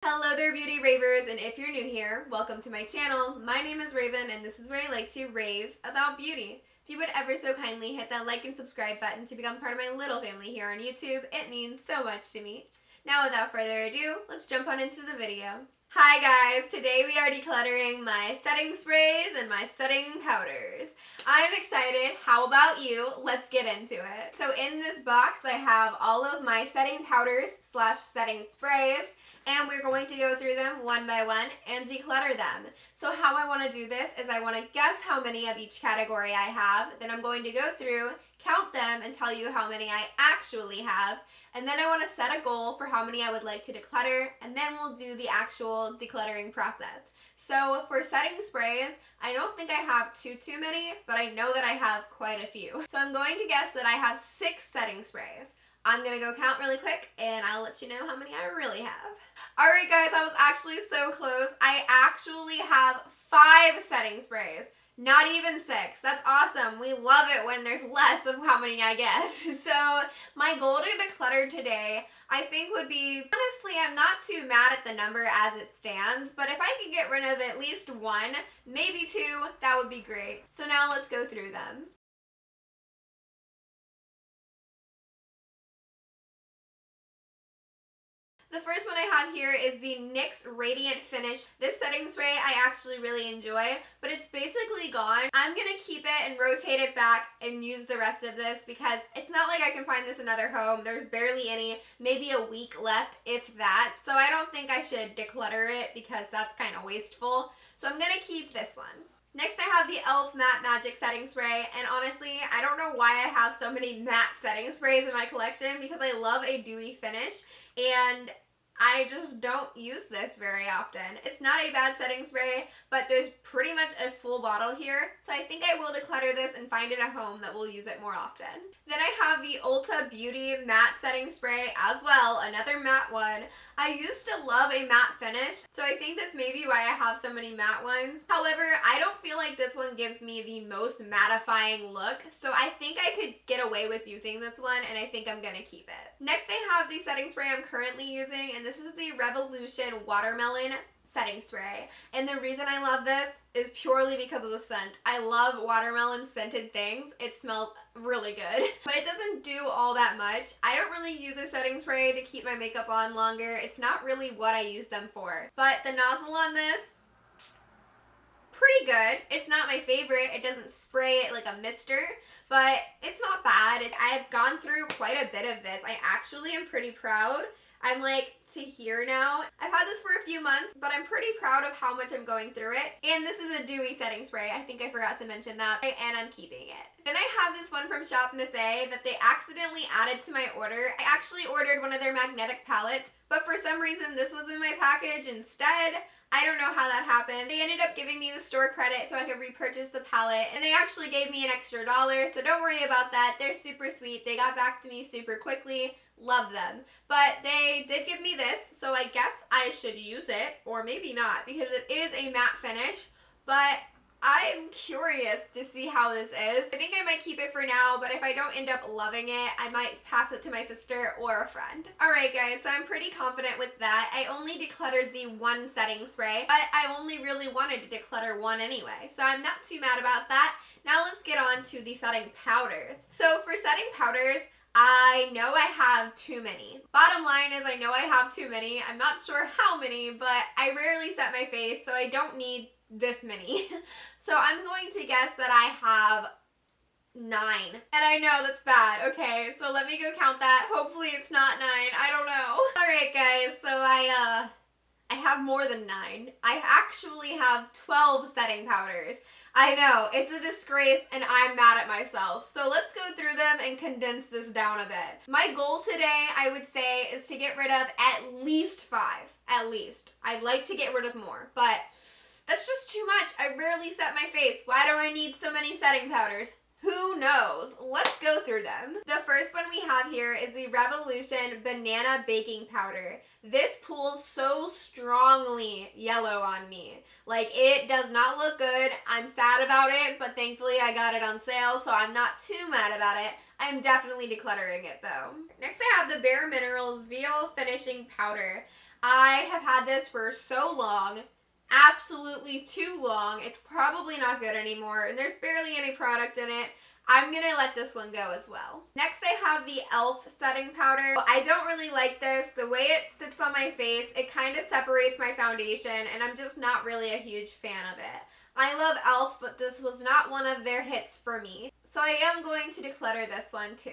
Hello there, beauty ravers, and if you're new here, welcome to my channel. My name is Raven, and this is where I like to rave about beauty. If you would ever so kindly hit that like and subscribe button to become part of my little family here on YouTube, it means so much to me. Now, without further ado, let's jump on into the video. Hi guys, today we are decluttering my setting sprays and my setting powders. I'm excited. How about you? Let's get into it. So in this box, I have all of my setting powders / setting sprays, and we're going to go through them one by one and declutter them. So how I want to do this is I want to guess how many of each category I have, then I'm going to go through, count them, and tell you how many I actually have, and then I want to set a goal for how many I would like to declutter, and then we'll do the actual decluttering process. So for setting sprays, I don't think I have too many, but I know that I have quite a few. So I'm going to guess that I have 6 setting sprays. I'm gonna go count really quick and I'll let you know how many I really have. Alright guys, I was actually so close. I actually have 5 setting sprays. Not even 6. That's awesome. We love it when there's less of how many I guess. So my goal to declutter today, I think would be, honestly, I'm not too mad at the number as it stands, but if I could get rid of at least 1, maybe 2, that would be great. So now let's go through them. The first one I have here is the Nyx Radiant Finish. This setting spray I actually really enjoy, but it's basically gone. I'm going to keep it and rotate it back and use the rest of this because it's not like I can find this another home. There's barely any, maybe a week left, if that. So I don't think I should declutter it because that's kind of wasteful. So I'm going to keep this one. Next, I have the e.l.f. Matte Magic Setting Spray, and honestly, I don't know why I have so many matte setting sprays in my collection because I love a dewy finish, and I just don't use this very often. It's not a bad setting spray, but there's pretty much a full bottle here, so I think I will declutter this and find it a home that will use it more often. Then I have the Ulta Beauty Matte Setting Spray as well, another matte one. I used to love a matte finish, so I think that's maybe why I have so many matte ones. However, I don't feel like this one gives me the most mattifying look, so I think I could get away with using this one, and I think I'm gonna keep it. Next, I have the setting spray I'm currently using, and this is the Revolution Watermelon Setting Spray. And the reason I love this is purely because of the scent. I love watermelon scented things. It smells really good, but it doesn't do all that much. I don't really use a setting spray to keep my makeup on longer. It's not really what I use them for. But the nozzle on this, pretty good. It's not my favorite. It doesn't spray it like a mister, but it's not bad. I've gone through quite a bit of this. I actually am pretty proud. I'm like to here now. I've had this for a few months, but I'm pretty proud of how much I'm going through it. And this is a dewy setting spray. I think I forgot to mention that, and I'm keeping it. Then I have this one from Shop Miss A that they accidentally added to my order. I actually ordered one of their magnetic palettes, but for some reason this was in my package instead. I don't know how that happened. They ended up giving me the store credit so I could repurchase the palette, and they actually gave me an extra $1, so don't worry about that. They're super sweet. They got back to me super quickly. Love them. But they did give me this, so I guess I should use it, or maybe not, because it is a matte finish, but I'm curious to see how this is. I think I might keep it for now, but if I don't end up loving it, I might pass it to my sister or a friend. Alright guys, so I'm pretty confident with that. I only decluttered the 1 setting spray, but I only really wanted to declutter 1 anyway, so I'm not too mad about that. Now let's get on to the setting powders. So for setting powders, I know I have too many. Bottom line is I know I have too many. I'm not sure how many, but I rarely set my face, so I don't need this many. So I'm going to guess that I have 9. And I know that's bad. Okay, so let me go count that. Hopefully it's not 9. I don't know. Alright guys, so I have more than 9. I actually have 12 setting powders. I know, it's a disgrace and I'm mad at myself. So let's go through them and condense this down a bit. My goal today, I would say, is to get rid of at least 5. At least. I'd like to get rid of more, but that's just too much. I rarely set my face. Why do I need so many setting powders? Who knows? Let's go through them. The first one we have here is the Revolution Banana Baking Powder. This pulls so strongly yellow on me. Like, it does not look good. I'm sad about it, but thankfully I got it on sale, so I'm not too mad about it. I'm definitely decluttering it though. Next I have the Bare Minerals Veal Finishing Powder. I have had this for so long, absolutely too long. It's probably not good anymore, and there's barely any product in it. I'm gonna let this one go as well. Next, I have the e.l.f. setting powder. I don't really like this. The way it sits on my face, it kind of separates my foundation, and I'm just not really a huge fan of it. I love e.l.f., but this was not one of their hits for me. So I am going to declutter this one too.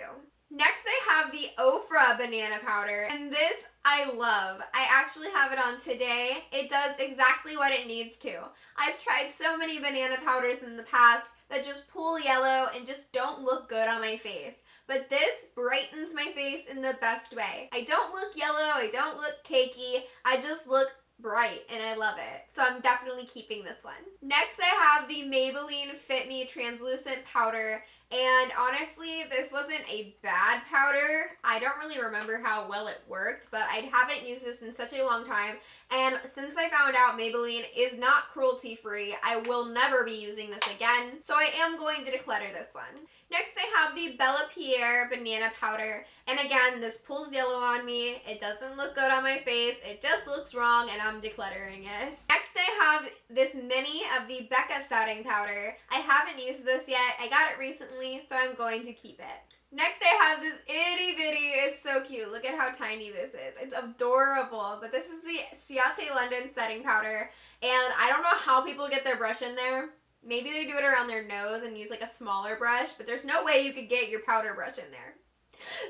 Next, I have the Ofra banana powder, and this I love. I actually have it on today. It does exactly what it needs to. I've tried so many banana powders in the past that just pull yellow and just don't look good on my face. But this brightens my face in the best way. I don't look yellow, I don't look cakey, I just look bright, and I love it. So I'm definitely keeping this one. Next, I have the Maybelline Fit Me Translucent Powder. And honestly, this wasn't a bad powder. I don't really remember how well it worked, but I haven't used this in such a long time. And since I found out Maybelline is not cruelty-free, I will never be using this again. So I am going to declutter this one. Next, I have the Bellapierre Banana Powder. And again, this pulls yellow on me. It doesn't look good on my face. It just looks wrong, and I'm decluttering it. Next, I have this mini of the Becca setting powder. I haven't used this yet. I got it recently, so I'm going to keep it. Next, I have this itty bitty. It's so cute. Look at how tiny this is. It's adorable. But this is the Ciate London setting powder. And I don't know how people get their brush in there. Maybe they do it around their nose and use like a smaller brush, but there's no way you could get your powder brush in there.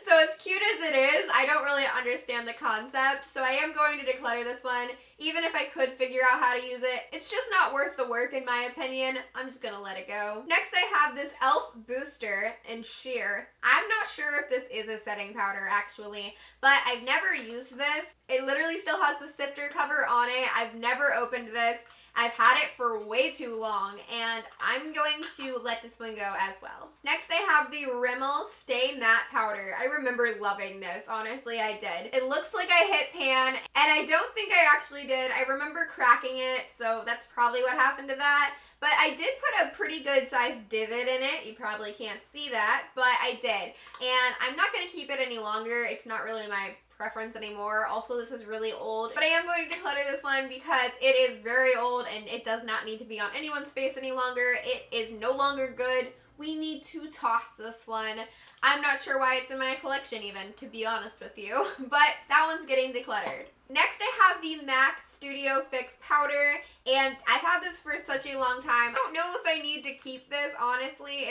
So as cute as it is, I don't really understand the concept, so I am going to declutter this one. Even if I could figure out how to use it, it's just not worth the work in my opinion. I'm just gonna let it go. Next, I have this e.l.f. Booster in Sheer. I'm not sure if this is a setting powder actually, but I've never used this. It literally still has the sifter cover on it. I've never opened this. I've had it for way too long, and I'm going to let this one go as well. Next, I have the Rimmel Stay Matte Powder. I remember loving this. Honestly, I did. It looks like I hit pan, and I don't think I actually did. I remember cracking it, so that's probably what happened to that. But I did put a pretty good sized divot in it. You probably can't see that, but I did. And I'm not going to keep it any longer. It's not really my preference anymore. Also, this is really old, but I am going to declutter this one because it is very old and it does not need to be on anyone's face any longer. It is no longer good. We need to toss this one. I'm not sure why it's in my collection even, to be honest with you, but that one's getting decluttered. Next, I have the MAC Studio Fix Powder, and I've had this for such a long time. I don't know if I need to keep this, honestly.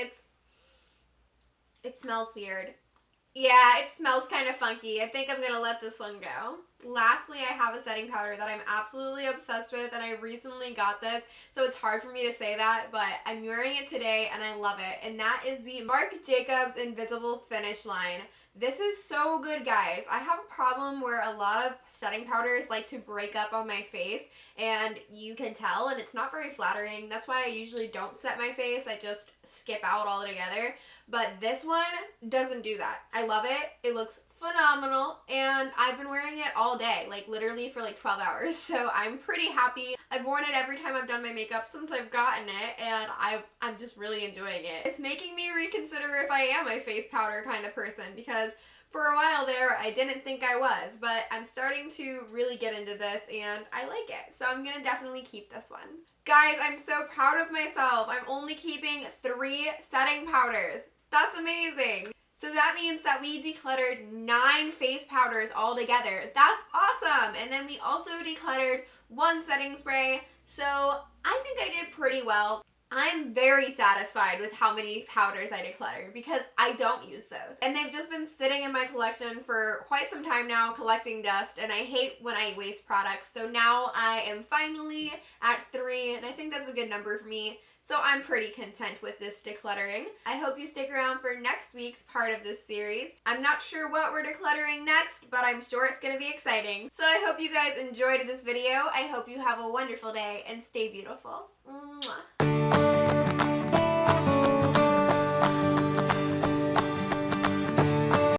It smells weird. Yeah, it smells kind of funky. I think I'm going to let this one go. Lastly, I have a setting powder that I'm absolutely obsessed with, and I recently got this, so it's hard for me to say that, but I'm wearing it today, and I love it, and that is the Marc Jacobs Invisible Finish line. This is so good, guys. I have a problem where a lot of setting powders like to break up on my face, and you can tell, and it's not very flattering. That's why I usually don't set my face. I just skip out altogether. But this one doesn't do that. I love it. It looks phenomenal, and I've been wearing it all day, like literally for like 12 hours, so I'm pretty happy. I've worn it every time I've done my makeup since I've gotten it, and I'm just really enjoying it. It's making me reconsider if I am a face powder kind of person, because for a while there I didn't think I was, but I'm starting to really get into this and I like it, so I'm gonna definitely keep this one. Guys, I'm so proud of myself. I'm only keeping 3 setting powders. That's amazing. So that means that we decluttered 9 face powders all together. That's awesome. And then we also decluttered 1 setting spray. So I think I did pretty well. I'm very satisfied with how many powders I decluttered because I don't use those. And they've just been sitting in my collection for quite some time now, collecting dust, and I hate when I waste products. So now I am finally at 3, and I think that's a good number for me. So I'm pretty content with this decluttering. I hope you stick around for next week's part of this series. I'm not sure what we're decluttering next, but I'm sure it's gonna be exciting. So I hope you guys enjoyed this video. I hope you have a wonderful day and stay beautiful. Mwah.